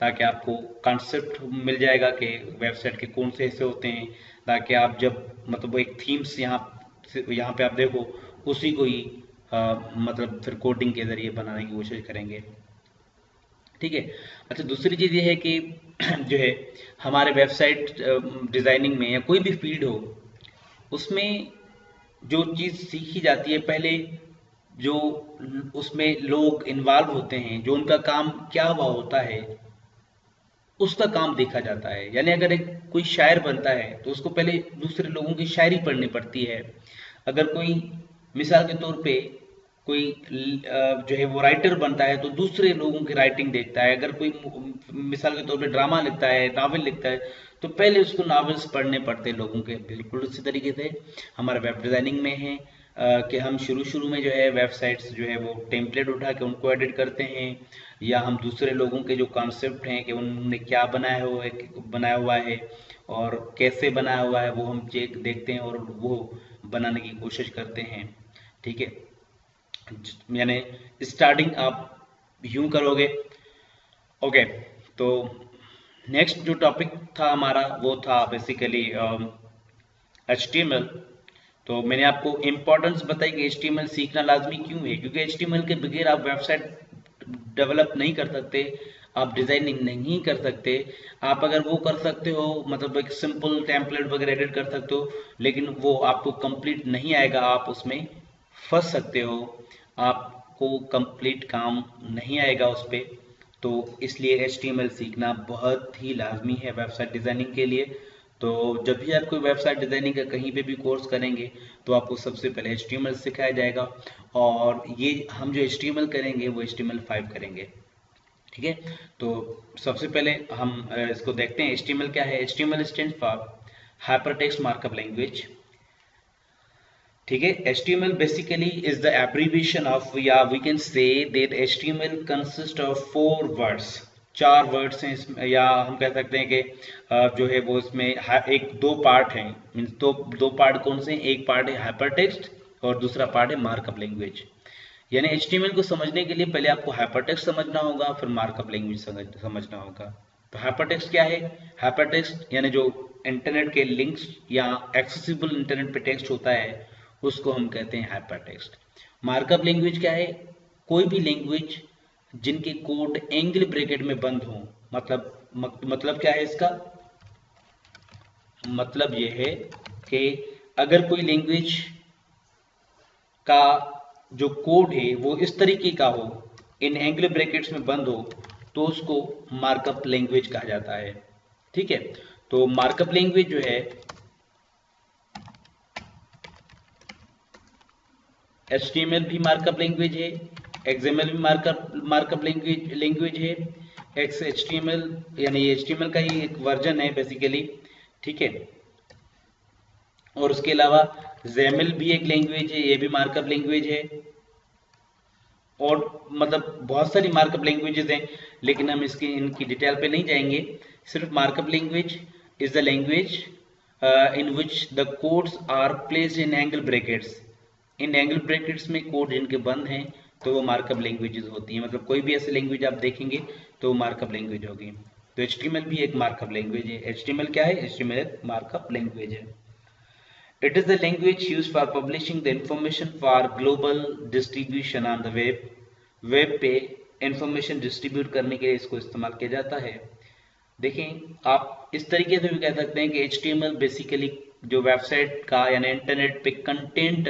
ताकि आपको कॉन्सेप्ट मिल जाएगा कि वेबसाइट के कौन से हिस्से होते हैं, ताकि आप जब मतलब एक थीम्स यहाँ पे आप देखो उसी को ही मतलब फिर कोडिंग के ज़रिए बनाने की कोशिश करेंगे। ठीक है। अच्छा, दूसरी चीज़ ये है कि जो है हमारे वेबसाइट डिज़ाइनिंग में या कोई भी फील्ड हो, उसमें जो चीज़ सीखी जाती है पहले, जो उसमें लोग इन्वॉल्व होते हैं, जो उनका काम क्या हुआ होता है, उसका काम देखा जाता है। यानी अगर एक कोई शायर बनता है तो उसको पहले दूसरे लोगों की शायरी पढ़नी पड़ती है। अगर कोई मिसाल के तौर पे कोई जो है वो राइटर बनता है तो दूसरे लोगों की राइटिंग देखता है। अगर कोई मिसाल के तौर पे ड्रामा लिखता है, नावल लिखता है, तो पहले उसको नावल्स पढ़ने पड़ते हैं लोगों के। बिल्कुल उसी तरीके से हमारा वेब डिज़ाइनिंग में है कि हम शुरू शुरू में जो है वेबसाइट्स जो है वो टेम्पलेट उठा के उनको एडिट करते हैं, या हम दूसरे लोगों के जो कॉन्सेप्ट हैं कि उन्होंने क्या बनाया हुआ है और कैसे बनाया हुआ है वो हम चेक देखते हैं और वो बनाने की कोशिश करते हैं। ठीक है, यानी स्टार्टिंग आप यूं करोगे। ओके, तो नेक्स्ट जो टॉपिक था हमारा वो था बेसिकली HTML। तो मैंने आपको इम्पोर्टेंस बताई कि HTML सीखना लाजमी क्यों है, क्योंकि HTML के बगैर आप वेबसाइट डेवलप नहीं कर सकते, आप डिजाइनिंग नहीं कर सकते। आप अगर वो कर सकते हो मतलब एक सिंपल टेम्पलेट वगैरह एडिट कर सकते हो, लेकिन वो आपको कंप्लीट नहीं आएगा, आप उसमें फंस सकते हो, आपको कंप्लीट काम नहीं आएगा उस पर। तो इसलिए HTML सीखना बहुत ही लाजमी है वेबसाइट डिज़ाइनिंग के लिए। तो जब भी आप कोई वेबसाइट डिज़ाइनिंग का कहीं पे भी कोर्स करेंगे तो आपको सबसे पहले HTML सिखाया जाएगा, और ये हम जो HTML करेंगे वो HTML5 करेंगे। ठीक है, तो सबसे पहले हम इसको देखते हैं HTML क्या है। HTML stand for hypertext markup language. ठीक है, HTML basically is the abbreviation of, या we can say that HTML consists of 4 words। 4 words हैं इसमें, या हम कह सकते हैं कि जो है वो इसमें एक दो पार्ट हैं। मीन्स दो पार्ट कौन से हैं? एक पार्ट है हाइपरटेक्स्ट और दूसरा पार्ट है मार्कअप लैंग्वेज। यानी HTML को समझने के लिए पहले आपको हाइपरटेक्स्ट समझना होगा, फिर मार्कअप लैंग्वेज समझना होगा। तो हाइपरटेक्स्ट क्या है? हाइपरटेक्स्ट यानी जो इंटरनेट के लिंक्स या एक्सेसिबल इंटरनेट पे टेक्स्ट होता है उसको हम कहते हैं हाइपर टेक्स्ट। मार्कअप लैंग्वेज क्या है? कोई भी लैंग्वेज जिनके कोड एंगल ब्रैकेट में बंद हो। मतलब क्या है इसका? मतलब यह है कि अगर कोई लैंग्वेज का जो कोड है वो इस तरीके का हो, इन एंगल ब्रैकेट्स में बंद हो, तो उसको मार्कअप लैंग्वेज कहा जाता है। ठीक है, तो मार्कअप लैंग्वेज जो है HTML भी मार्कअप लैंग्वेज है, XML भी मार्कअप लैंग्वेज है। HTML यानी HTML का ही एक वर्जन है बेसिकली। ठीक है, और उसके अलावा XAML भी एक लैंग्वेज है, ये भी मार्कअप लैंग्वेज है। और मतलब बहुत सारी मार्कअप लैंग्वेजेस हैं, लेकिन हम इनकी डिटेल पे नहीं जाएंगे। सिर्फ markup language is the language in which the codes are placed in angle brackets. In angle brackets में कोड जिनके बंद हैं तो वो मार्कअप लैंग्वेजेस होती हैं। मतलब कोई भी ऐसी लैंग्वेज आप देखेंगे तो वो मार्कअप लैंग्वेज होगी। तो HTML भी एक मार्कअप लैंग्वेज है। HTML क्या है? HTML एक मार्कअप लैंग्वेज है। It is the language used for publishing the information for global distribution on the web. Web पे इंफॉर्मेशन डिस्ट्रीब्यूट करने के लिए इसको इस्तेमाल किया जाता है। देखें, आप इस तरीके से भी कह सकते हैं कि HTML बेसिकली जो वेबसाइट का यानी इंटरनेट पे कंटेंट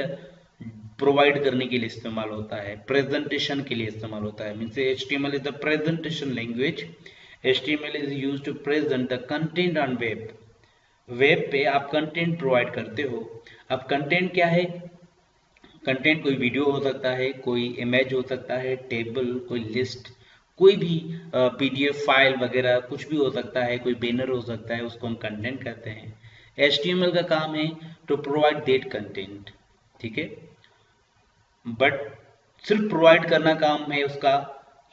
प्रोवाइड करने के लिए इस्तेमाल होता है, प्रेजेंटेशन के लिए इस्तेमाल होता है। Means HTML is the presentation language. HTML is used to present the content on web. Web पे आप कंटेंट प्रोवाइड करते हो। अब कंटेंट क्या है? कंटेंट कोई वीडियो हो सकता है, कोई इमेज हो सकता है, टेबल, कोई लिस्ट, कोई भी PDF फाइल वगैरह कुछ भी हो सकता है, कोई बैनर हो सकता है, उसको हम कंटेंट कहते हैं। HTML का काम है टू प्रोवाइड दैट कंटेंट। ठीक है, बट सिर्फ प्रोवाइड करना काम है उसका।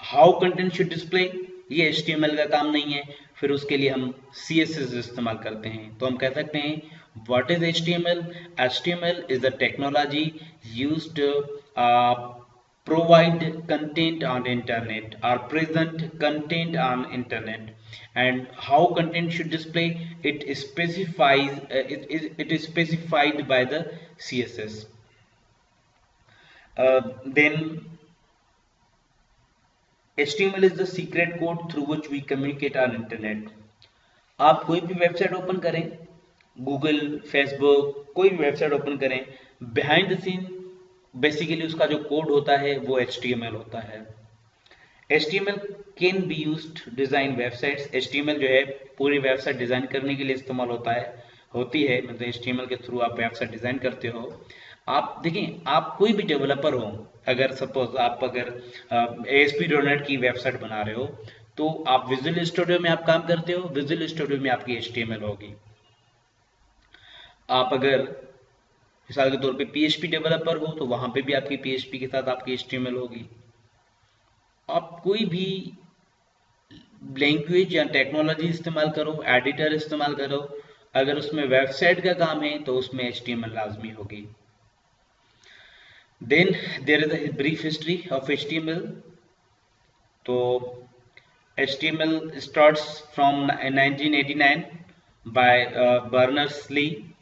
हाउ कंटेंट शुड डिस्प्ले, ये HTML का काम नहीं है। फिर उसके लिए हम CSS इस्तेमाल करते हैं। तो हम कह सकते हैं what is HTML? HTML is the technology used to provide content on internet or present content on internet. And how content should display, it specifies it is specified by the CSS. Then HTML is the secret code through which we communicate on internet. आप कोई भी वेबसाइट ओपन करें, गूगल, फेसबुक, कोई भी वेबसाइट ओपन करें, बिहाइंड द सीन बेसिकली उसका जो कोड होता है वो HTML होता है। HTML can be used to design websites. HTML जो है पूरी वेबसाइट डिजाइन करने के लिए इस्तेमाल होती है। मतलब HTML के थ्रू आप वेबसाइट डिजाइन करते हो। आप देखें, आप कोई भी डेवलपर हो, अगर सपोज आप अगर ASP.NET की वेबसाइट बना रहे हो, तो आप विजुअल स्टूडियो में आप काम करते हो, विजुअल स्टूडियो में आपकी HTML होगी। आप अगर मिसाल के तौर पे PHP डेवलपर हो तो वहां पे भी आपकी PHP के साथ आपकी HTML होगी। आप कोई भी लैंग्वेज या टेक्नोलॉजी इस्तेमाल करो, एडिटर इस्तेमाल करो, अगर उसमें वेबसाइट का काम है तो उसमें HTML लाजमी होगी। Then there is a brief history of HTML. तो HTML starts from 1989 by Berners-Lee.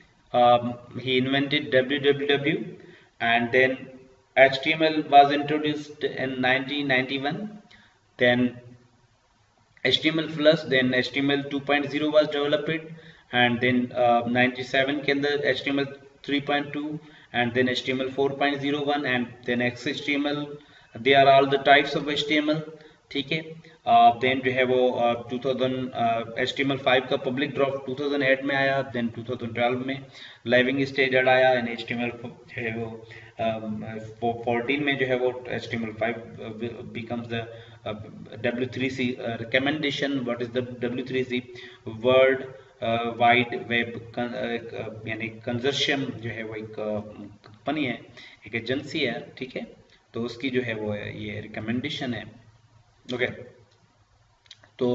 He invented www, and then HTML was introduced in 1991. Then HTML plus, then HTML 2.0 was developed, and then 97 के अंदर HTML 3.2, and then HTML 4.01, and then XHTML. They are all the types of HTML. ठीक है, देन जो है वो 2000 HTML5 का पब्लिक ड्रॉप 2008 में आया, देन 2012 में लाइविंग स्टेज आया, एंड HTML जो है वो 14 में जो है वो HTML5 becomes the W3C recommendation. What is the W3C? World wide web यानी कंजर्शियम जो है वो एक कंपनी है, एक एजेंसी है। ठीक है, तो उसकी जो है वो ये रिकमेंडेशन है। ओके, तो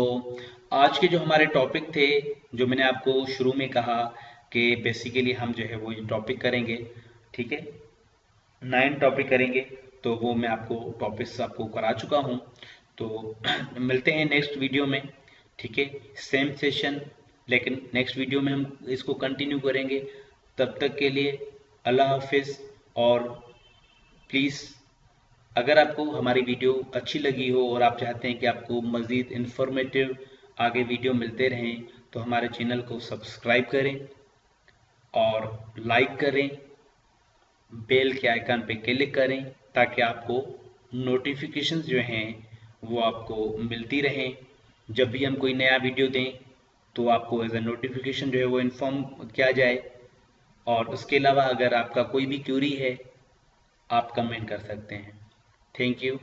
आज के जो हमारे टॉपिक थे, जो मैंने आपको शुरू में कहा कि बेसिकली हम जो है वो ये टॉपिक करेंगे। ठीक है, 9 टॉपिक करेंगे, तो वो मैं आपको टॉपिक्स आपको करा चुका हूँ। तो मिलते हैं नेक्स्ट वीडियो में। ठीक है, सेम सेशन लेकिन नेक्स्ट वीडियो में हम इसको कंटिन्यू करेंगे। तब तक के लिए अल्लाह हाफिज़। और प्लीज़ अगर आपको हमारी वीडियो अच्छी लगी हो और आप चाहते हैं कि आपको मज़ीद इन्फॉर्मेटिव आगे वीडियो मिलते रहें तो हमारे चैनल को सब्सक्राइब करें और लाइक करें, बेल के आइकन पे क्लिक करें ताकि आपको नोटिफिकेशंस जो हैं वो आपको मिलती रहें। जब भी हम कोई नया वीडियो दें तो आपको एज ए नोटिफिकेशन जो है वो इन्फॉर्म किया जाए। और उसके अलावा अगर आपका कोई भी क्यूरी है आप कमेंट कर सकते हैं। Thank you.